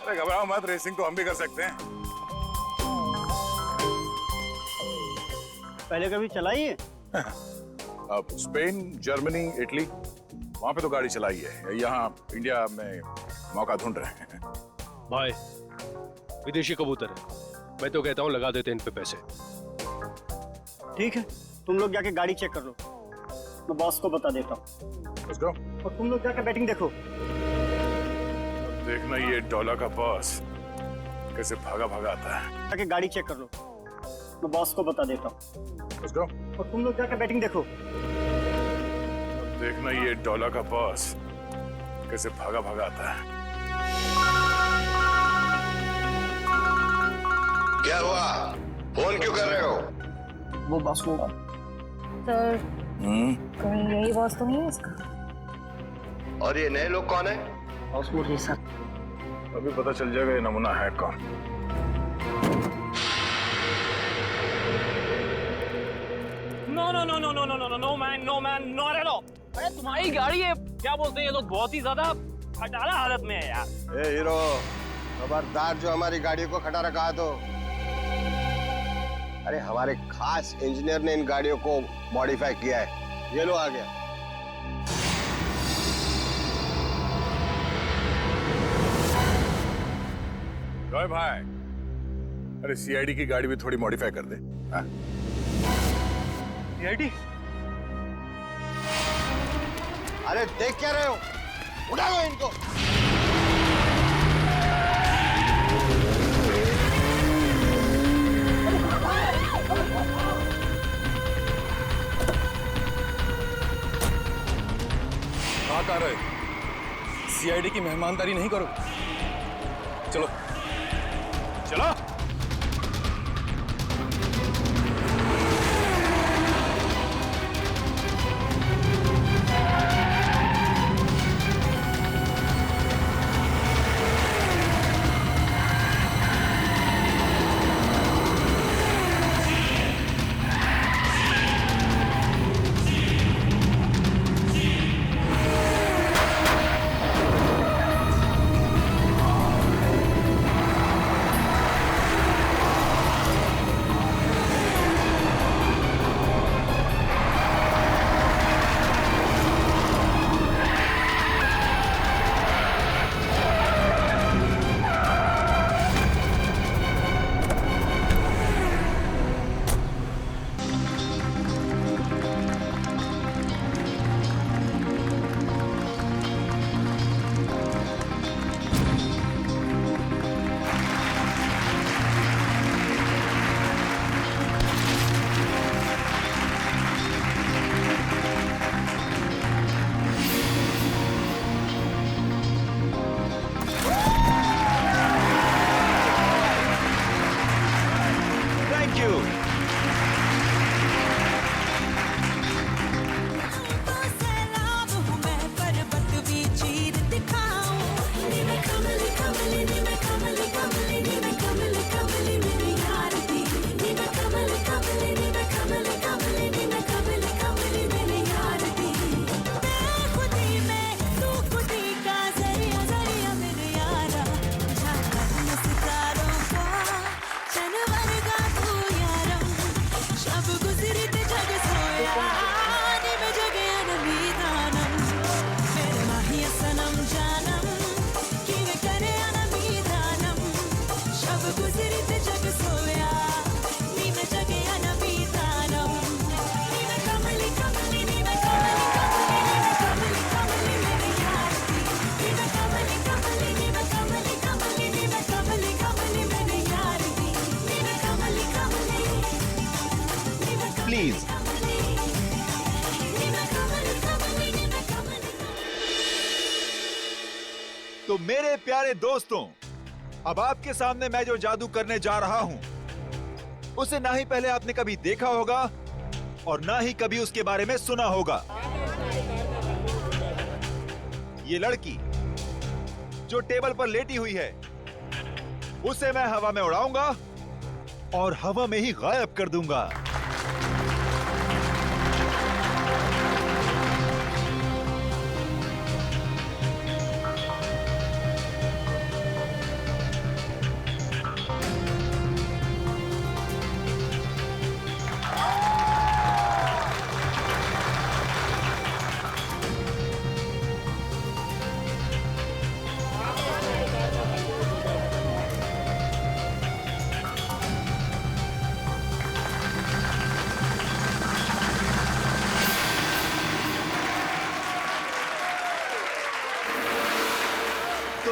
अरे घबराओ मत, रेसिंग तो हम भी कर सकते हैं। पहले कभी चलाई है? अब स्पेन, जर्मनी, इटली, वहां पे तो गाड़ी चलाई है। यहाँ इंडिया में मौका ढूंढ रहे हैं। भाई विदेशी कबूतर है, मैं तो कहता हूँ लगा देते इन पे पैसे। ठीक है, तुम लोग जाके गाड़ी चेक कर लो, मैं बॉस को बता देता हूँ। Let's go। और तुम लोग जाके बैटिंग देखो। देखना ये डॉलर का बॉस कैसे भागा भागा आता है। जाके गाड़ी चेक कर लो, मैं बॉस को बता देता हूँ। Let's go। और तुम लोग जाके बैटिंग देखो। देखना ये डॉलर का बॉस कैसे भागा भागा आता है। क्या हुआ? फोन क्यों कर रहे हो? वो बॉस को सर, कहीं यही बॉस तो नहीं है इसका? और ये नए लोग कौन है? बॉस बोल रही सर। अभी पता चल जाएगा ये नमूना है कौन। No no no no no no no no man, no man, not at all. अरे तुम्हारी गाड़ी है, क्या बोलते हैं ये लोग, बहुत ही ज्यादा खटारा हालत में है यार। ए हीरो, खबरदार जो हमारी गाड़ी को खटारा कहा तो। अरे हमारे खास इंजीनियर ने इन गाड़ियों को मॉडिफाई किया है। ये लो आ गया। जॉय भाई, अरे सीआईडी की गाड़ी भी थोड़ी मॉडिफाई कर दे। हाँ? सीआईडी? अरे देख क्या रहे हो? उड़ा लो इनको। कहाँ कर रहे? सीआईडी की मेहमानदारी नहीं करो। चलो चलो। प्लीज। तो मेरे प्यारे दोस्तों, अब आपके सामने मैं जो जादू करने जा रहा हूं, उसे ना ही पहले आपने कभी देखा होगा और ना ही कभी उसके बारे में सुना होगा। ये लड़की जो टेबल पर लेटी हुई है, उसे मैं हवा में उड़ाऊंगा और हवा में ही गायब कर दूंगा।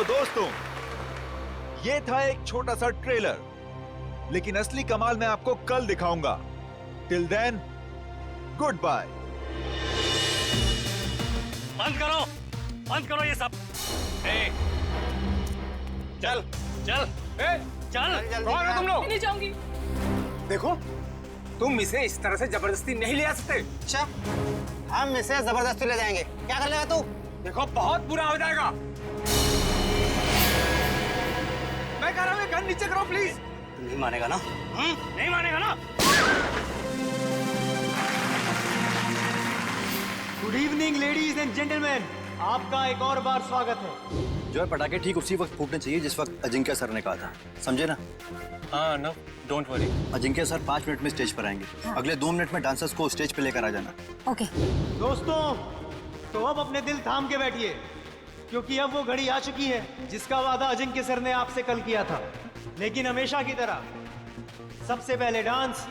तो दोस्तों, ये था एक छोटा सा ट्रेलर, लेकिन असली कमाल मैं आपको कल दिखाऊंगा। Till then, good bye. बंद करो ये सब। चल चल चल, कौन हो तुम लोग? नहीं जाऊंगी। देखो, तुम इसे इस तरह से जबरदस्ती नहीं ले आ सकते। अच्छा, हम इसे जबरदस्ती ले जाएंगे। क्या कर लेगा तू? देखो, बहुत बुरा हो जाएगा। मैं कह रहा हूँ गन नीचे करो प्लीज। नहीं मानेगा ना? नहीं मानेगा ना? Good evening ladies and gentleman, आपका एक और बार स्वागत है। जो है पटाखे ठीक उसी वक्त फूटने चाहिए जिस वक्त अजिंक्य सर ने कहा था, समझे ना? हाँ ना, don't worry. Ajinkya sir 5 minute में स्टेज पर आएंगे। अगले 2 मिनट में डांसर्स को स्टेज पे लेकर आ जाना। ओके। दोस्तों, तो अब अपने दिल थाम के बैठिए, क्योंकि अब वो घड़ी आ चुकी है जिसका वादा अजिंक्य सर ने आपसे कल किया था। लेकिन हमेशा की तरह सबसे पहले डांस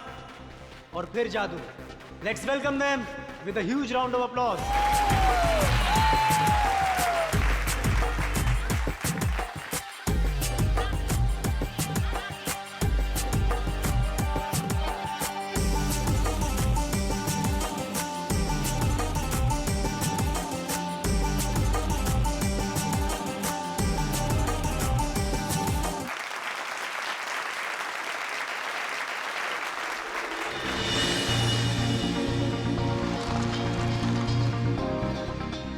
और फिर जादू। Let's welcome them with a huge round of applause.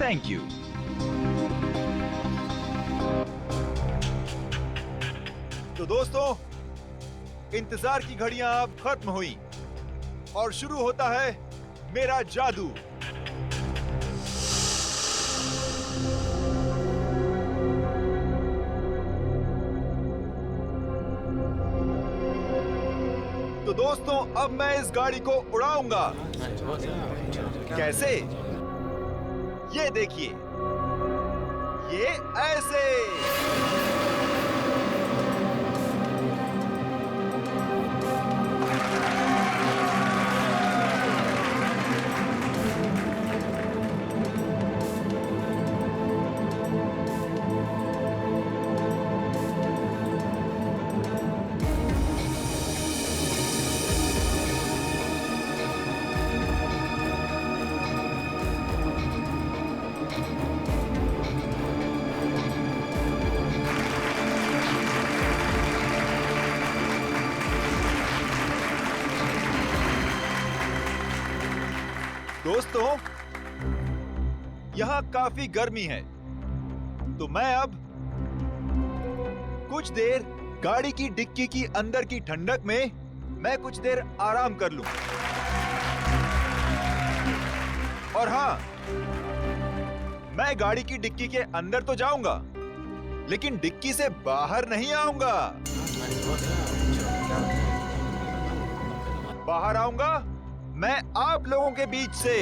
Thank you. तो दोस्तों, इंतजार की घड़ियां अब खत्म हुई और शुरू होता है मेरा जादू। तो दोस्तों, अब मैं इस गाड़ी को उड़ाऊंगा। कैसे? ये देखिए, ये ऐसे। दोस्तों, यहाँ काफी गर्मी है, तो मैं अब कुछ देर गाड़ी की डिक्की की अंदर की ठंडक में मैं कुछ देर आराम कर लूं। और हाँ, मैं गाड़ी की डिक्की के अंदर तो जाऊंगा, लेकिन डिक्की से बाहर नहीं आऊंगा। बाहर आऊंगा मैं आप लोगों के बीच से।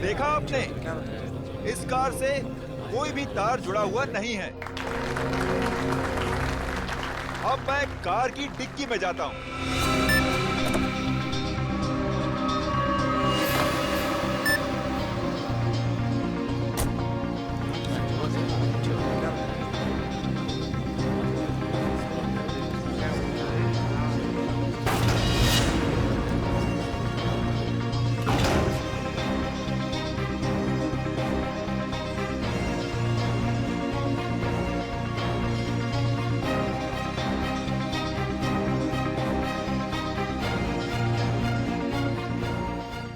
देखा आपने, इस कार से कोई भी तार जुड़ा हुआ नहीं है। अब मैं कार की डिक्की में जाता हूं।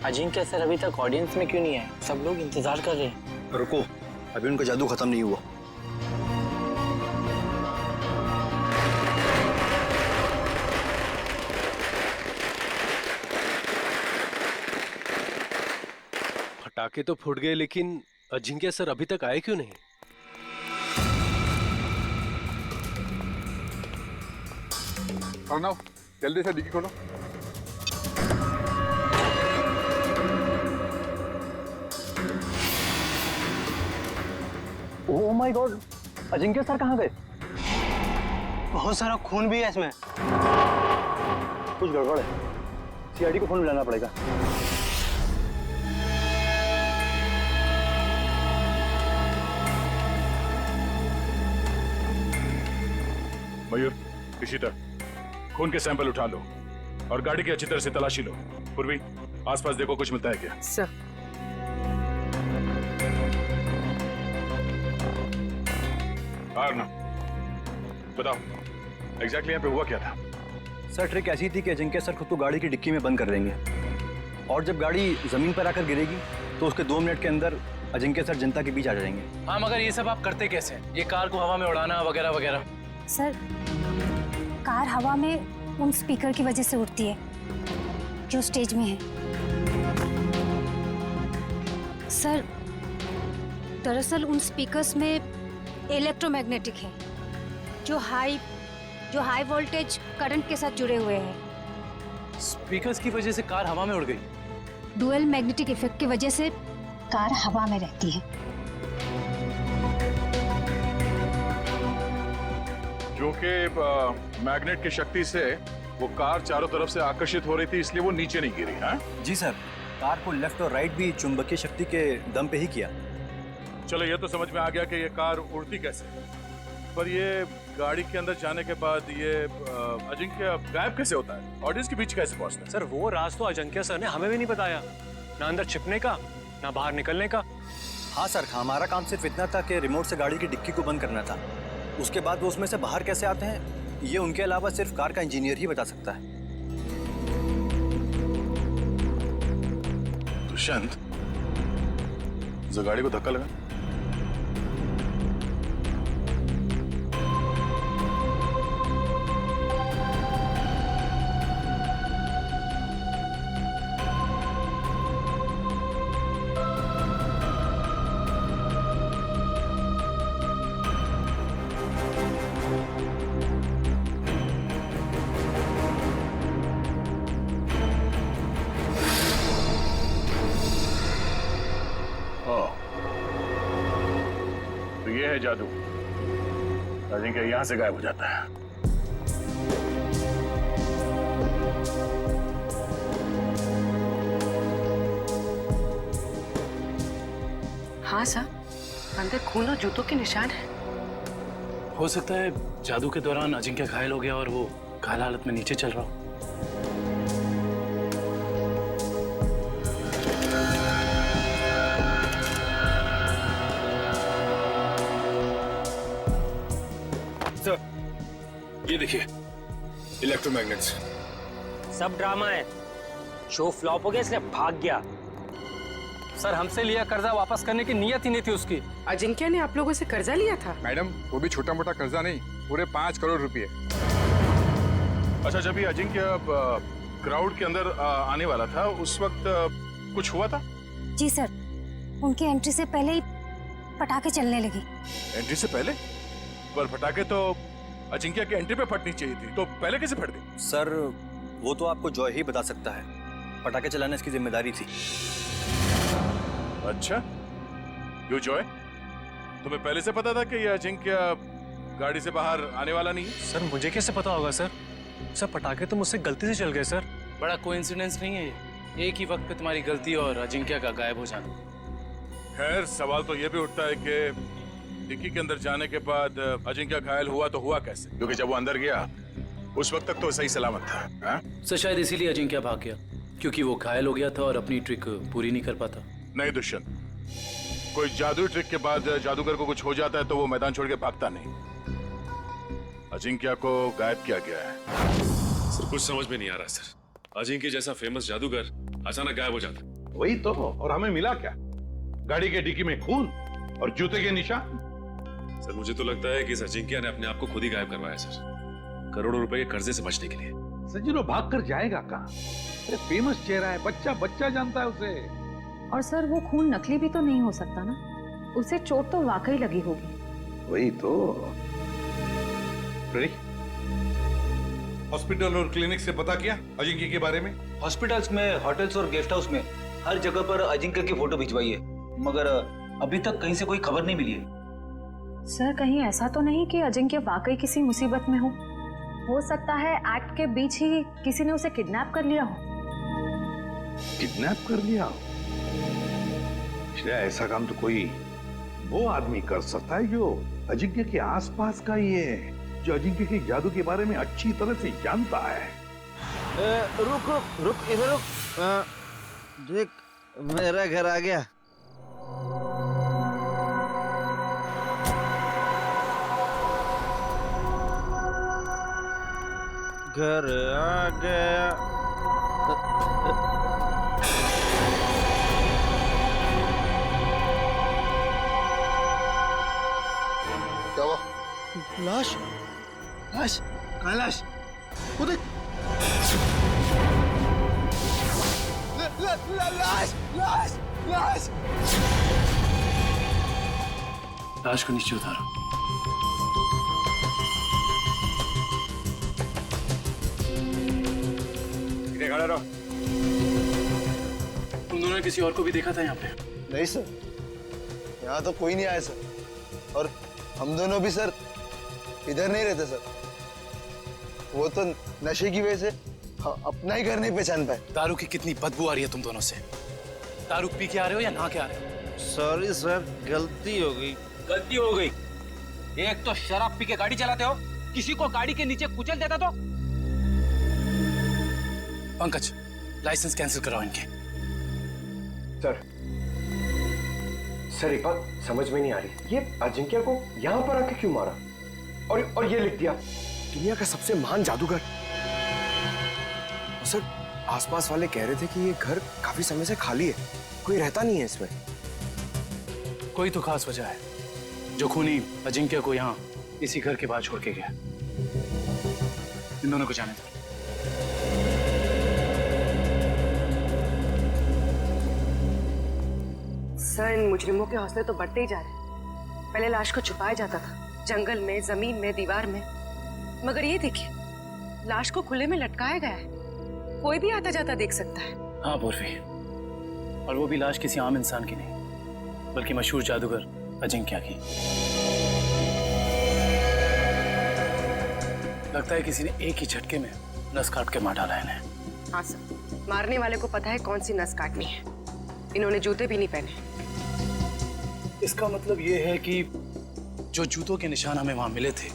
अजिंक्य सर अभी तक ऑडियंस में क्यों नहीं है? सब लोग इंतजार कर रहे हैं। रुको, अभी उनका जादू खत्म नहीं हुआ। पटाखे तो फूट गए, लेकिन अजिंक्य सर अभी तक आए क्यों नहीं? अर्णव, जल्दी से डिक्की खोलो। Oh my God, Ajinkya sir कहाँ गए? बहुत सारा खून भी है इसमें। कुछ गड़बड़ है, सीआईडी को फोन मिलाना पड़ेगा। मयूर, इशिता, खून के सैंपल उठा लो और गाड़ी की अच्छी तरह से तलाशी लो। पूर्वी, आसपास देखो कुछ मिलता है क्या? सर। आरना, बताओ एग्जैक्टली यहाँ पे हुआ क्या था? सर ट्रिक ऐसी थी कि अजिंक्य सर खुद को गाड़ी की डिक्की में बंद कर देंगे और जब गाड़ी जमीन पर आकर गिरेगी तो उसके 2 मिनट के अंदर अजिंक्य सर जनता के बीच आ जाएंगे। हाँ, मगर ये सब आप करते कैसे? ये कार को हवा में उड़ाना वगैरह वगैरह। सर, कार हवा में उन स्पीकर की वजह से उड़ती है जो स्टेज में है। सर, दरअसल उन स्पीकर्स में इलेक्ट्रोमैग्नेटिक है जो हाई वोल्टेज करंट के साथ जुड़े हुए हैं। स्पीकर्स की वजह से कार हवा में उड़ गई। डुअल मैग्नेटिक इफेक्ट की वजह से कार हवा में रहती है। क्योंकि मैग्नेट की शक्ति से वो कार चारों तरफ से आकर्षित हो रही थी, इसलिए वो नीचे नहीं गिरी। हाँ जी सर, कार को लेफ्ट और राइट भी चुंबकीय शक्ति के दम पे ही किया। चलो ये तो समझ में आ गया कि ये कार उड़ती कैसे, पर ये गाड़ी के अंदर जाने के बाद ये अजिंक्य गायब कैसे होता है? ऑडियंस के बीच कैसे पहुंचता है? सर, वो राज तो अजिंक्य सर ने हमें भी नहीं बताया, ना अंदर छिपने का ना बाहर निकलने का। हाँ सर, हमारा काम सिर्फ इतना था कि रिमोट से गाड़ी की डिक्की को बंद करना था। उसके बाद वो उसमें से बाहर कैसे आते हैं ये उनके अलावा सिर्फ कार का इंजीनियर ही बता सकता है। दुष्यंत, जो गाड़ी को धक्का लगा। तो ये है जादू। अजिंक्य यहां से गायब हो जाता है। हाँ सर, अंदर खून और जूतों के निशान है। हो सकता है जादू के दौरान अजिंक्य घायल हो गया और वो घायल हालत में नीचे चल रहा हो। ये देखिए, इलेक्ट्रोमैग्नेट्स। सब ड्रामा है, शो फ्लॉप हो गया इसलिए भाग गया। सर, हमसे लिया कर्जा वापस करने की नीयत ही नहीं थी उसकी। अजिंक्य ने आप लोगों से कर्जा लिया था? मैडम, वो भी छोटा मोटा कर्जा नहीं, पूरे 5 करोड़ रुपए। अच्छा, जब ये अजिंक्य क्राउड के अंदर आने वाला था उस वक्त कुछ हुआ था? जी सर, उनकी एंट्री से पहले ही पटाखे चलने लगे। एंट्री से पहले? पर पटाखे तो अजिंक्य की एंट्री पे फटनी चाहिए थी, तो पहले कैसे फट गई? सर, वो तो आपको जॉय ही बता सकता है। पटाखे चलाना इसकी जिम्मेदारी थी। अच्छा, यू जॉय, तुम्हें पहले से पता था कि ये अजिंक्य गाड़ी से बाहर आने वाला नहीं है? सर, मुझे कैसे पता होगा सर? सर, पटाखे तो मुझसे गलती से चल गए सर। बड़ा कोइंसिडेंस नहीं है ये, एक ही वक्त पे तुम्हारी गलती और अजिंक्य का गायब हो जाना। खैर, सवाल तो ये भी उठता है कि डिक्की के अंदर जाने के बाद अजिंक्य घायल हुआ तो हुआ कैसे? क्योंकि जब वो अंदर गया उस वक्त तक तो सही सलामत था। हाँ? सर, शायद इसीलिए अजिंक्य भाग गया, क्योंकि वो घायल हो गया था और अपनी ट्रिक पूरी नहीं कर पाता। नहीं दुष्यंत, कोई जादुई ट्रिक के बाद जादूगर को कुछ हो जाता है तो वो मैदान छोड़ के भागता नहीं। अजिंक्य को गायब किया गया है। सर, कुछ समझ में नहीं आ रहा सर। अजिंक्य जैसा फेमस जादूगर अचानक गायब हो जाता। वही तो, और हमें मिला क्या? गाड़ी के डिक्की में खून और जूते के निशान। सर, मुझे तो लगता है कि इस अजिंक्य ने अपने आप को खुद ही गायब करवाया सर, करोड़ों रुपए के कर्जे से बचने के लिए। सज्जनों, भाग कर जाएगा कहाँ? फेमस चेहरा है, बच्चा जानता है उसे। और सर, वो खून नकली भी तो नहीं हो सकता ना, उसे चोट तो वाकई लगी होगी। वही तो। हॉस्पिटल और क्लिनिक से पता किया अजिंक्य के बारे में? हॉस्पिटल्स में, होटल्स और गेस्ट हाउस में हर जगह पर अजिंक्य की फोटो भिजवाई है, मगर अभी तक कहीं से कोई खबर नहीं मिली है। सर कहीं ऐसा तो नहीं कि अजिंक्य वाकई किसी मुसीबत में हो सकता है एक्ट के बीच ही किसी ने उसे किडनैप कर लिया हो। किडनैप कर लिया? श्रेया, ऐसा काम तो कोई वो आदमी कर सकता है जो अजिंक्य के आसपास का ही है, जो अजिंक्य के जादू के बारे में अच्छी तरह से जानता है। रुक रुक रुक, इधर रुक। देख, मेरा घर आ गया। घर आ गया। क्या हुआ? लाश लाश कहाँ है लाश? वो देख। लाश लाश लाश। लाश को नीचे उतारो। खड़ा रहो। तुम दोनों ने किसी और को भी देखा था यहाँ पे? नहीं सर, यहाँ तो कोई नहीं आया सर, और हम दोनों भी सर इधर नहीं रहते सर। वो तो नशे की वजह से अपना ही घर नहीं पहचान पाए। दारू की कितनी बदबू आ रही है तुम दोनों से। दारू पी के आ रहे हो या नहा के आ रहे हो? सॉरी सर, गलती हो गई। गलती हो गई? एक तो शराब पी के गाड़ी चलाते हो, किसी को गाड़ी के नीचे कुचल देता तो। पंकज, लाइसेंस कैंसिल कराओ इनके। सर एक बात समझ में नहीं आ रही, ये अजिंक्य को यहाँ पर आके क्यों मारा? और ये लिख दिया दुनिया का सबसे महान जादूगर। सर आसपास वाले कह रहे थे कि ये घर काफी समय से खाली है, कोई रहता नहीं है इसमें। कोई तो खास वजह है जो खूनी अजिंक्य को यहाँ इसी घर के बाहर छोड़ के गया। इन दोनों को जाने दो। सर, इन मुजरिमों के हौसले तो बढ़ते ही जा रहे हैं। पहले लाश को छुपाया जाता था, जंगल में, जमीन में, दीवार में, मगर ये देखिए, लाश को खुले में लटकाया गया है। कोई भी आता जाता देख सकता है। हाँ पूर्वी, और वो भी लाश किसी आम इंसान की नहीं, बल्कि मशहूर जादूगर अजिंक्य की। लगता है किसी ने एक ही झटके में नस काट के मार डाला है इन्हें। हाँ सर, मारने वाले को पता है कौन सी नस काटनी है। इन्होंने जूते भी नहीं पहने। इसका मतलब ये है कि जो जूतों के निशान हमें वहां मिले थे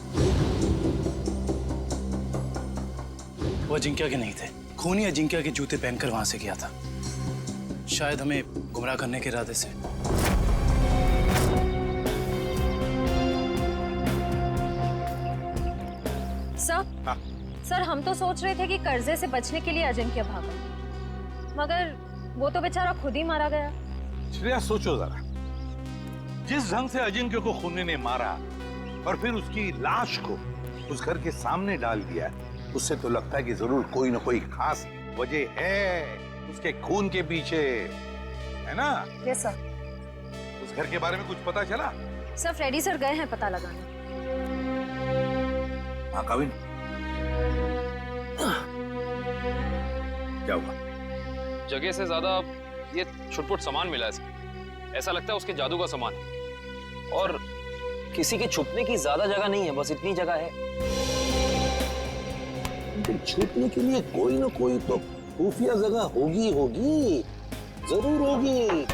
वो अजिंक्य के नहीं थे। खूनी अजिंक्य के जूते पहनकर वहां से गया था, शायद हमें गुमराह करने के इरादे से। सर, सर हम तो सोच रहे थे कि कर्जे से बचने के लिए अजिंक्य भागा, मगर वो तो बेचारा खुद ही मारा गया। श्रेया सोचो जरा, जिस ढंग से अजिंक्य को खूनी ने मारा और फिर उसकी लाश को उस घर के सामने डाल दिया, उससे तो लगता है कि जरूर कोई ना कोई खास वजह है उसके खून के पीछे, है ना? Yes sir. उस घर के बारे में कुछ पता चला? सर फ्रेडी सर गए हैं पता लगाने। हाँ कविन, क्या हुआ? जगह से ज्यादा ये छुटपुट सामान मिला है। ऐसा लगता है उसके जादू का सामान है। और किसी के छुपने की ज्यादा जगह नहीं है, बस इतनी जगह है। छुपने के लिए कोई ना कोई तो खुफिया जगह होगी होगी, जरूर होगी।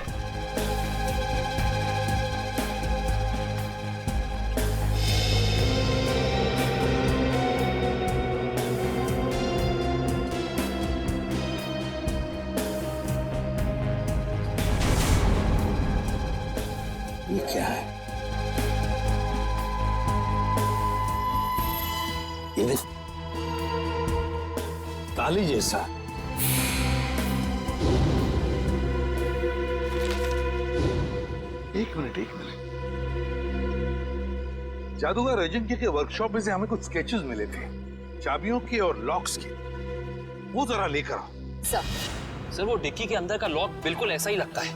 ये क्या है? ये देख, ताली जैसा। एक मिनट। जादूगर अजिंक्य के वर्कशॉप में से हमें कुछ स्केचेस मिले थे, चाबियों के और लॉक्स के। वो जरा लेकर आओ। सर वो डिक्की के अंदर का लॉक बिल्कुल ऐसा ही लगता है।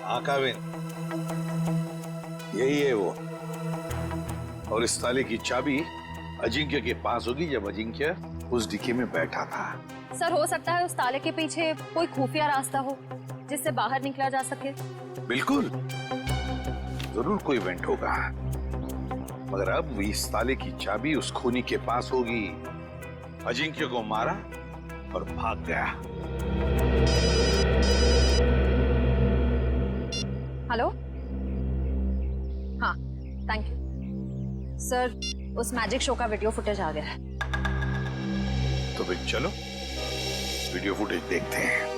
हाँ काविन, यही है वो। और इस ताले की चाबी अजिंक्य के पास होगी जब अजिंक्य उस डिक्की में बैठा था। सर हो सकता है उस ताले के पीछे कोई खुफिया रास्ता हो जिससे बाहर निकला जा सके। बिल्कुल, जरूर कोई इवेंट होगा, मगर अब इस ताले की चाबी उस खूनी के पास होगी। अजिंक्य को मारा और भाग गया। हेलो, हाँ थैंक यू सर, उस मैजिक शो का वीडियो फुटेज आ गया है। तो फिर चलो वीडियो फुटेज देखते हैं।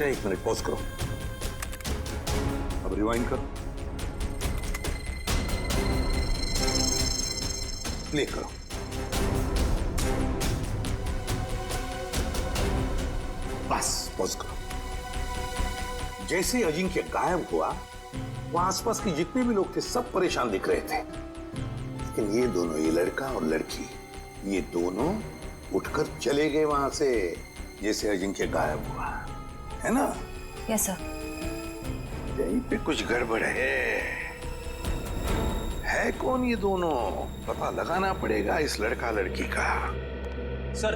एक मिनट पॉज करो, अब रिवाइंड करो, प्ले करो। बस पॉज करो। जैसे अजिंक्य गायब हुआ, वहां आसपास के जितने भी लोग थे सब परेशान दिख रहे थे, लेकिन ये दोनों, ये लड़का और लड़की, ये दोनों उठकर चले गए वहां से जैसे अजिंक्य गायब हुआ, है ना? Yes sir. यहीं पे कुछ गड़बड़ है कौन ये दोनों? पता लगाना पड़ेगा इस लड़का लड़की का। सर,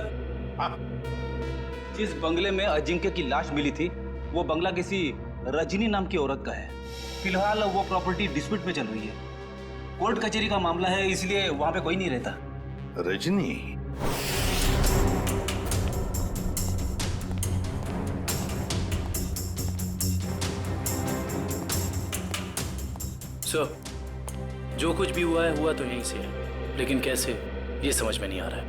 जिस बंगले में अजिंक्य की लाश मिली थी वो बंगला किसी रजनी नाम की औरत का है। फिलहाल वो प्रॉपर्टी डिस्प्यूट में चल रही है, कोर्ट कचहरी का मामला है, इसलिए वहां पे कोई नहीं रहता। रजनी? सर, जो कुछ भी हुआ तो यहीं से है, लेकिन कैसे ये समझ में नहीं आ रहा है।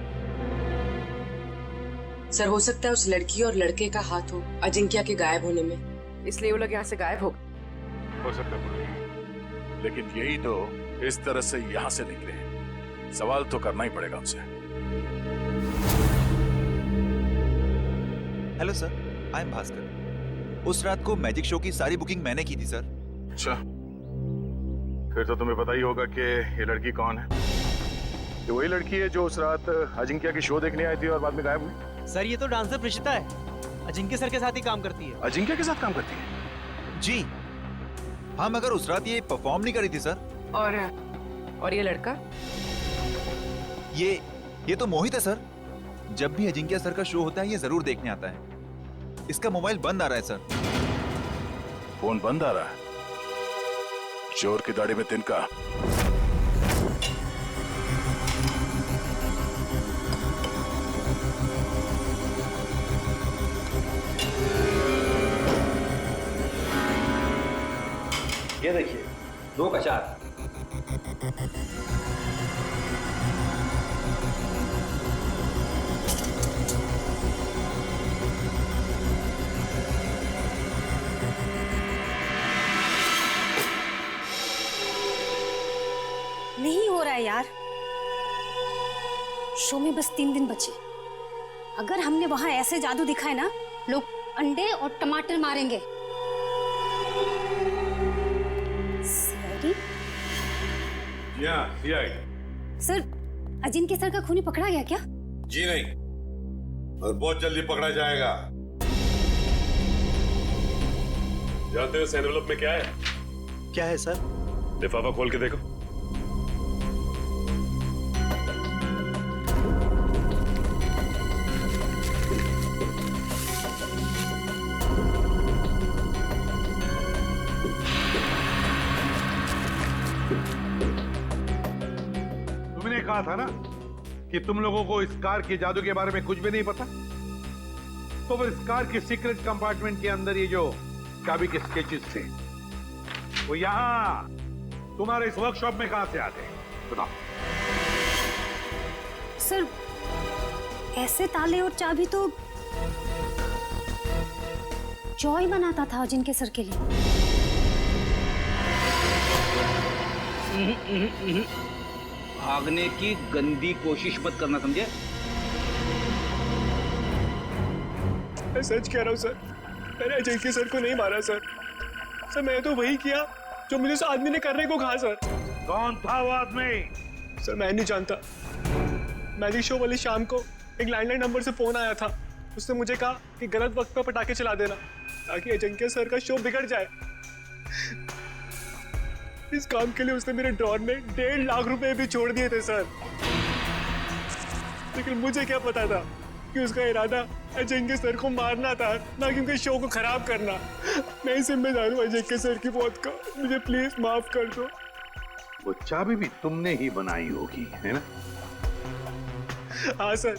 सर हो सकता है उस लड़की और लड़के का हाथ हो अजिंक्य के गायब होने में, इसलिए वो लोग यहाँ से गायब हो सकता है, लेकिन यही तो इस तरह से यहाँ से निकले। सवाल तो करना ही पड़ेगा उनसे। Hello sir, I am Bhaskar. उस रात को मैजिक शो की सारी बुकिंग मैंने की थी सर। अच्छा, फिर तो तुम्हें पता ही होगा कि ये लड़की कौन है। ये वही लड़की है जो उस रात अजिंक्य की शो देखने आई थी और बाद में गायब हुई। सर ये तो डांसर प्रिशिता है, अजिंक्य सर के साथ ही काम करती है। अजिंक्य के साथ काम करती है? जी हाँ, मगर उस रात ये परफॉर्म नहीं करी थी सर। और ये लड़का? ये तो मोहित है सर। जब भी अजिंक्य सर का शो होता है ये जरूर देखने आता है। इसका मोबाइल बंद आ रहा है सर। फोन बंद आ रहा है? चोर की दाढ़ी में तिनका। ये देखिए, 2 का 4। नहीं हो रहा है यार, शो में बस 3 दिन बचे। अगर हमने वहां ऐसे जादू दिखाए ना, लोग अंडे और टमाटर मारेंगे। सीआईडी। सर, अजिंक्य सर का खूनी पकड़ा गया क्या? जी नहीं, और बहुत जल्दी पकड़ा जाएगा। जानते हो इस एनवेलप में क्या है? क्या है सर? लिफाफा खोल के देखो। तुमने कहा था ना कि तुम लोगों को इस कार के जादू के बारे में कुछ भी नहीं पता, तो फिर इस कार के सीक्रेट कंपार्टमेंट के अंदर ये जो चाबी के स्केचेस थे वो यहाँ तुम्हारे इस वर्कशॉप में कहां से आते हैं? बताओ। सर, ऐसे ताले और चाबी तो जॉय बनाता था अजिंक्य सर के लिए। भागने की गंदी कोशिश मत करना, समझे? मैं सच कह रहा हूँ सर, मैंने अजिंक्य सर को नहीं मारा सर। मैं तो वही किया जो मुझे उस आदमी ने करने को कहा सर। कौन था वो आदमी? सर मैं नहीं जानता। मैजिक शो वाली शाम को एक लैंडलाइन नंबर से फोन आया था। उसने मुझे कहा कि गलत वक्त पर पटाखे चला देना ताकि अजिंक्य सर का शो बिगड़ जाए। इस काम के लिए उसने मेरे ड्रॉर में 1.5 लाख रुपए भी छोड़ दिए थे सर। लेकिन मुझे क्या पता था कि उसका इरादा अजिंक्य सर को मारना था, ना कि उनके शो को खराब करना। मैं ही जिम्मेदार हूँ अजिंक्य सर की मौत का। मुझे प्लीज माफ कर दो। वो चाबी भी तुमने ही बनाई होगी, है ना? हाँ सर,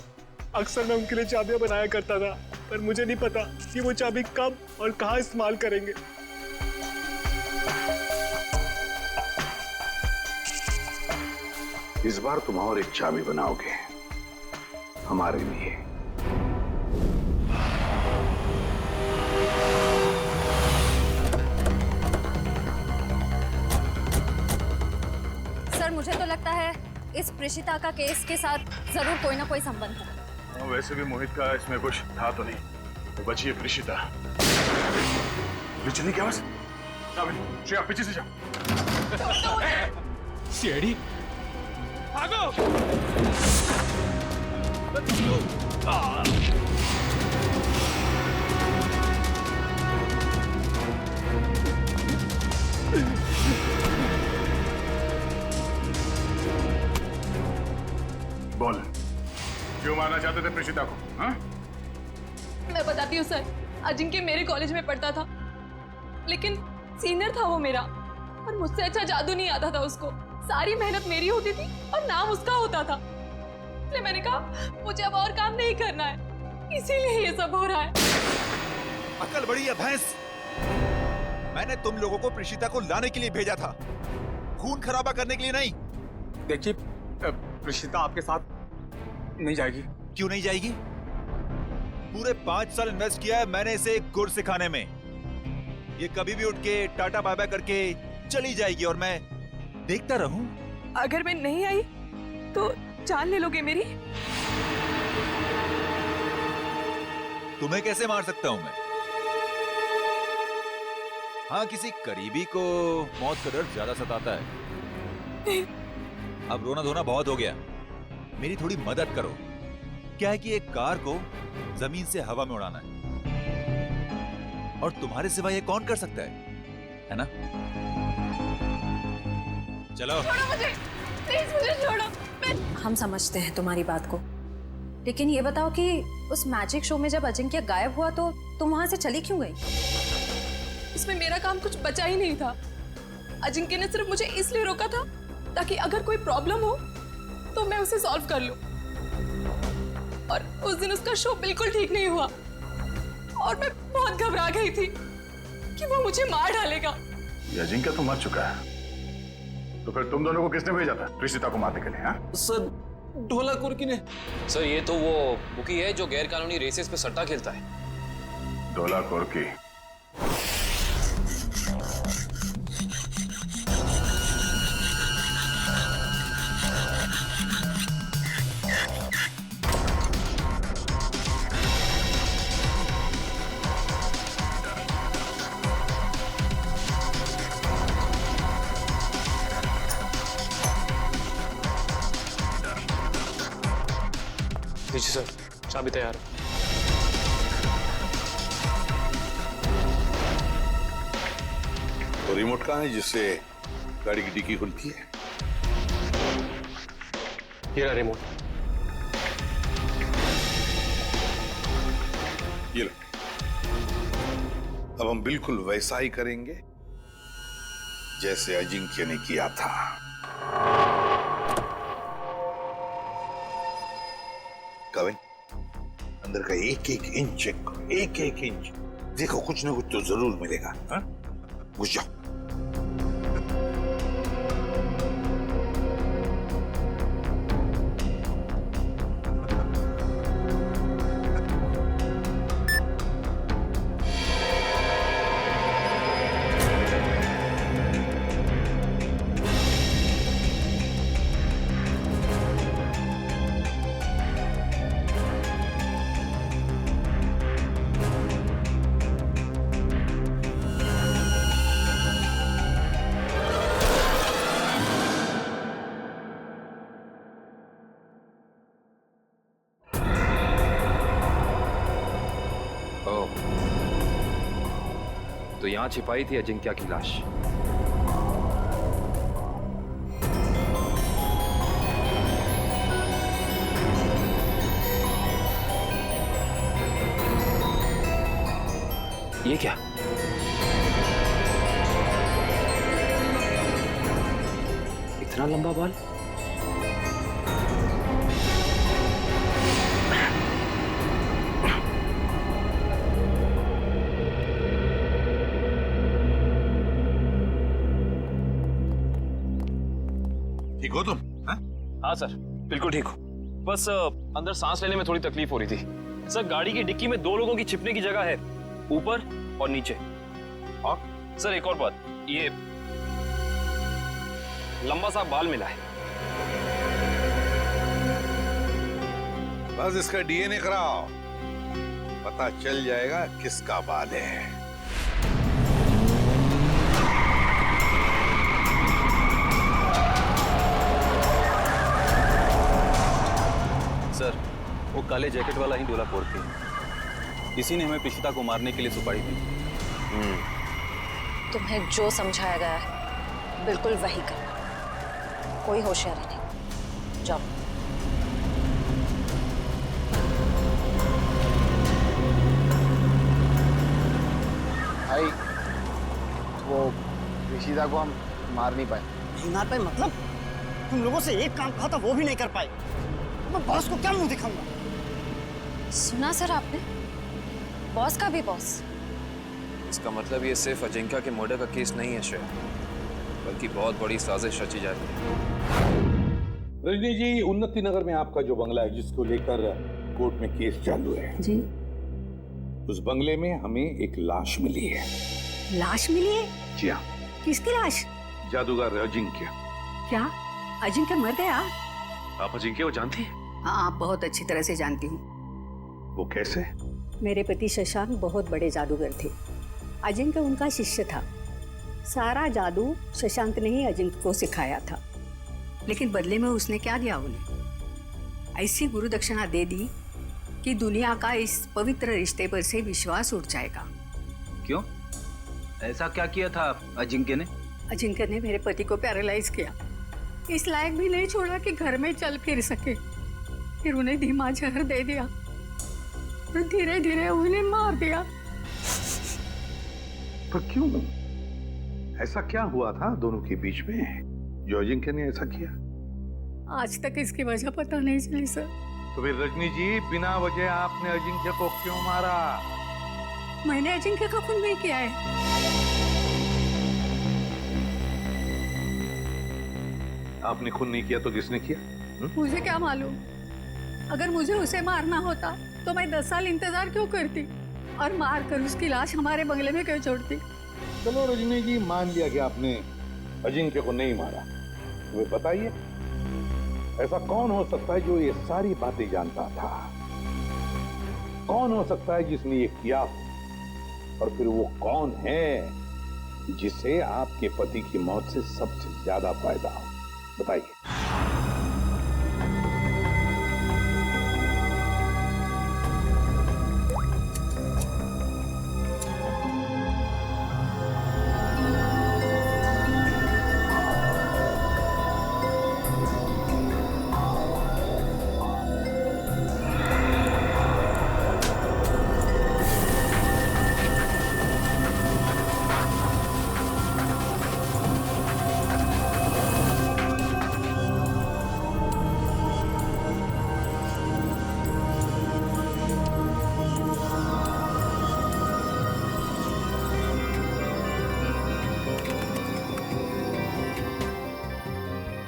अक्सर मैं उनके लिए चाबियां बनाया करता था, पर मुझे नहीं पता कि वो चाबी कब और कहाँ इस्तेमाल करेंगे। इस बार तुम और एक चाबी बनाओगे हमारे लिए। सर मुझे तो लगता है इस प्रेषिता का केस के साथ जरूर कोई ना कोई संबंध है। वैसे भी मोहित का इसमें कुछ था तो नहीं, वो बची है प्रेषिता। चलने की आवाज। श्रेया पीछे से जाओ। सीआईडी भागो। बोल, क्यों मारना चाहते थे प्रेषिता को? हाँ? मैं बताती हूँ सर, अजिंक्य मेरे कॉलेज में पढ़ता था, लेकिन सीनियर था वो मेरा, और मुझसे अच्छा जादू नहीं आता था उसको। सारी मेहनत मेरी होती थी और नाम उसका होता था। इसलिए मैंने कहा मुझे अब और काम नहीं करना है, इसीलिए ये सब हो रहा है। अकल बड़ी है भैंस। मैंने तुम लोगों को प्रेषिता को लाने के लिए भेजा था, खून खराबा करने के लिए नहीं। देखिए, प्रेषिता आपके साथ नहीं जाएगी। क्यों नहीं जाएगी? पूरे 5 साल इन्वेस्ट किया है मैंने इसे गुर सिखाने में। ये कभी भी उठ के टाटा बाय बाय करके चली जाएगी और मैं देखता रहूं। अगर मैं नहीं आई तो जान ले लोगे मेरी? तुम्हें कैसे मार सकता हूं मैं? हाँ, किसी करीबी को मौत का डर ज्यादा सताता है। अब रोना धोना बहुत हो गया, मेरी थोड़ी मदद करो। क्या है कि एक कार को जमीन से हवा में उड़ाना है, और तुम्हारे सिवा ये कौन कर सकता है ना? चलो। छोड़ो मुझे, प्लीज मुझे छोड़ो। हम समझते हैं तुम्हारी बात को, लेकिन ये बताओ कि उस मैजिक शो में जब अजिंक्य गायब हुआ तो तुम वहां से चली क्यों गई? इसमें मेरा काम कुछ बचा ही नहीं था। अजिंक्य ने सिर्फ मुझे इसलिए रोका था ताकि अगर कोई प्रॉब्लम हो तो मैं उसे सॉल्व कर लूं। और उस दिन उसका शो बिल्कुल ठीक नहीं हुआ और मैं बहुत घबरा गई थी कि वो मुझे मार डालेगा। ये अजिंक्य तो मर चुका है, तो फिर तुम दोनों को किसने भेजा था प्रेषिता को मारने के लिए? हाँ? सर, ढोला कुर्की ने। सर, ये तो वो बुकी है जो गैर कानूनी रेसेस पे सट्टा खेलता है। ढोला कुर्की? जी सर, चाबी तैयार है। तो रिमोट कहाँ है जिससे गाड़ी की डिक्की खुलती है? ये रहा रिमोट। ये लो। अब हम बिल्कुल वैसा ही करेंगे जैसे अजिंक्य ने किया था। कविन, अंदर का एक एक इंच चेक करो, एक एक इंच। देखो कुछ ना कुछ तो जरूर मिलेगा। हाँ? घुस जाओ। तो यहाँ छिपाई थी अजिंक्या की लाश। ये क्या? इतना लंबा बाल? ठीक हो तुम? हाँ सर, बिल्कुल ठीक हूँ। बस अंदर सांस लेने में थोड़ी तकलीफ हो रही थी। सर, गाड़ी की डिक्की में 2 लोगों की छिपने की जगह है, ऊपर और नीचे। और सर एक और बात, ये लंबा सा बाल मिला है। बस इसका डीएनए कराओ, पता चल जाएगा किसका बाल है। सर, वो काले जैकेट वाला ही डोला फोड़ थी। इसी ने हमें प्रीशिता को मारने के लिए सुपारी दी। तुम्हें जो समझाया गया है बिल्कुल वही करना, कोई होशियारी नहीं। जाओ। भाई, वो प्रीशिता को हम मार नहीं पाए। नहीं मार पाए मतलब? तुम लोगों से एक काम कहा था वो भी नहीं कर पाए। मैं बॉस को क्या मुंह दिखाऊंगा? सुना सर आपने? बॉस का भी बॉस। इसका मतलब ये सिर्फ अजिंक्या के मर्डर का केस नहीं है श्रेया, बल्कि बहुत बड़ी साजिश रची जा रही है। रजनी जी, उन्नति नगर में आपका जो बंगला है जिसको लेकर कोर्ट में केस चालू है जी, उस बंगले में हमें एक लाश मिली है। लाश मिली है? जी हाँ। किसकी लाश? जादूगर अजिंक्य। क्या अजिंक्य मर गया? आप अजिंक्य को जानती हैं? हाँ, बहुत अच्छी तरह से जानती हूँ। वो कैसे? मेरे पति शशांक बहुत बड़े जादूगर थे। अजिंक्य उनका शिष्य था। सारा जादू शशांक ने ही अजिंक्य को सिखाया था, लेकिन बदले में उसने क्या दिया उन्हें? ऐसी गुरु दक्षिणा दे दी कि दुनिया का इस पवित्र रिश्ते पर से विश्वास उठ जाएगा। क्यों? ऐसा क्या किया था अजिंक्य ने? अजिंक्य ने मेरे पति को पैरालाइज किया, इस लायक भी नहीं छोड़ा कि घर में चल फिर सके। फिर उन्हें धीमा जहर दे दिया और धीरे धीरे उन्हें मार दिया। पर क्यों? ऐसा क्या हुआ था दोनों के बीच में जो अजिंक्य ने ऐसा किया? आज तक इसकी वजह पता नहीं चली सर। तो फिर रजनी जी, बिना वजह आपने अजिंक्य को क्यों मारा? मैंने अजिंक्य का खून नहीं किया है। आपने खून नहीं किया तो किसने किया? मुझे क्या मालूम? अगर मुझे उसे मारना होता तो मैं 10 साल इंतजार क्यों करती और मार कर उसकी लाश हमारे बंगले में क्यों छोड़ती? चलो रजनी जी, मान लिया कि आपने अजिंक्य को नहीं मारा। तुम्हें बताइए, ऐसा कौन हो सकता है जो ये सारी बातें जानता था? कौन हो सकता है जिसने ये किया? और फिर वो कौन है जिसे आपके पति की मौत से सबसे ज्यादा फायदा हो? बताइए।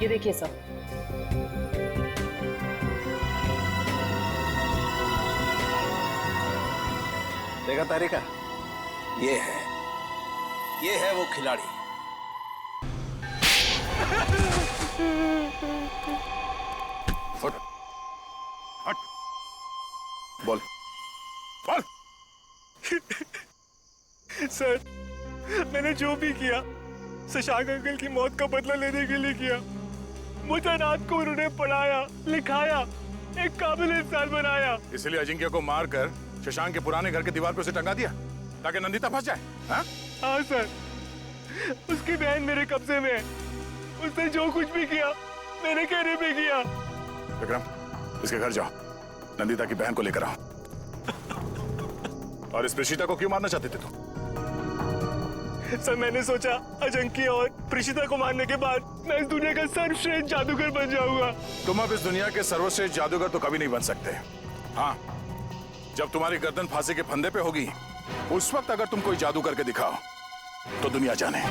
ये देखिए सर, देखा तारिका? ये है वो खिलाड़ी। हट, हट, बोल, बोल। सर, मैंने जो भी किया शशांक अंकल की मौत का बदला लेने के लिए किया। मुझे रात को उन्होंने पढ़ाया, लिखाया, एक काबिल इंसान बनाया। इसलिए अजिंक्य को मारकर शशांक के पुराने घर के दीवार पर उसे टंगा दिया। ताकि नंदिता फंस जाए? हाँ? हाँ सर, उसकी बहन मेरे कब्जे में है। उसने जो कुछ भी किया मेरे कहने पे किया। विक्रम, इसके घर जाओ, नंदिता की बहन को लेकर आओ। और इस प्रीशिता को क्यों मारना चाहते थे तुम? सर मैंने सोचा अजंक्य और प्रीशिता को मारने के बाद मैं इस दुनिया का सर्वश्रेष्ठ जादूगर बन जाऊंगा। तुम अब इस दुनिया के सर्वश्रेष्ठ जादूगर तो कभी नहीं बन सकते। हाँ, जब तुम्हारी गर्दन फांसी के फंदे पे होगी, उस वक्त अगर तुम कोई जादू करके दिखाओ तो दुनिया जाने।